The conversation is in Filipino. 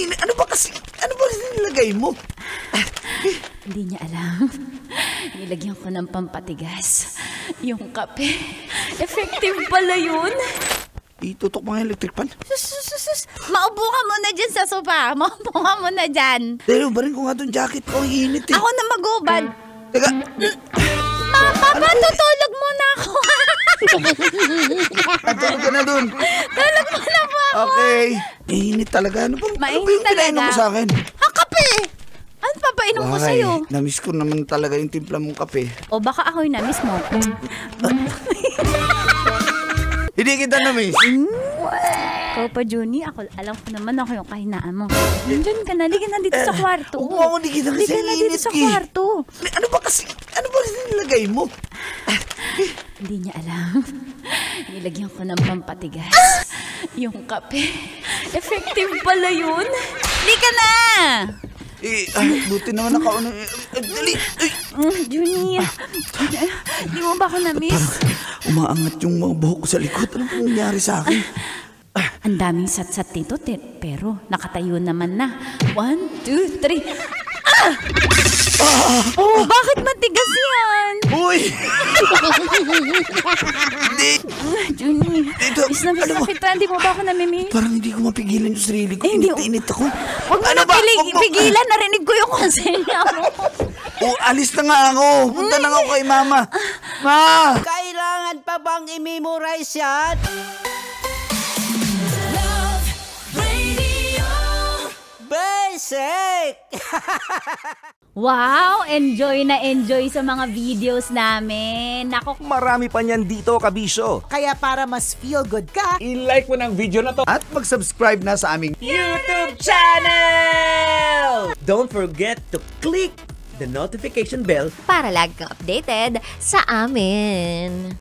init. Ano ba kasi? Ano ba nilagay mo? Hindi niya alam. Nilagyan ko ng pampatigas. Yung kape. Effective pala yun. Itutok mga electric pan. Sus. Maupo ka muna dyan sa sofa. Maupo ka muna dyan. Dahil ba rin ko nga itong jacket ko. Ang init eh. Ako na magubad. Teka. Papa, tutulog muna ako. Tulog ka na dun. Tulog muna po ako. Okay. Init talaga. Ano ba Mainit yung talaga. pinainom mo sa akin? Kape! Ano papainom ko sa'yo? Namiss ko naman talaga yung timpla mong kape. O baka ako'y na-miss mo. Hindi kita namiss. Ikaw pa, Juni. Alam ko naman ako yung kahinaan mo. Diyan ka na. Liga na dito sa kwarto. Oo, ako hindi kita kasi Liga na dito init sa eh. kwarto. Ano ba kasi? Ano ba nilagay mo? Hindi niya alam. Nilagyan ko ng pampatigas. Yung kape. Effective pala yun. Liga na! Buti naman nakauna. Dali! Juni, di mo ba ako na-miss? Umaangat yung mga buhok ko sa likod. Ano pong nangyari sa akin? Ang daming sat-sat dito, pero nakatayo naman na. 1, 2, 3. Oh, bakit matigas yan? Uy! Hindi! Juni, Dito, miss na kita. Hindi mo ba ako namimiss? Parang hindi ko mapigilan yung sarili ko. Hindi. Init ako. Huwag mo na pigilan. Narinig ko yung konsenya mo. Alis na nga ako. Punta na ako kay mama. Ma! Kailangan pa bang i-memorize yan? Basic! Wow! Enjoy na enjoy sa mga videos namin. Nako, Marami pa niyan dito, kabisyo. Kaya para mas feel good ka, I-like mo ng video na to. At mag-subscribe na sa aming YouTube channel! Don't forget to click the notification bell para lagi kang updated sa amin.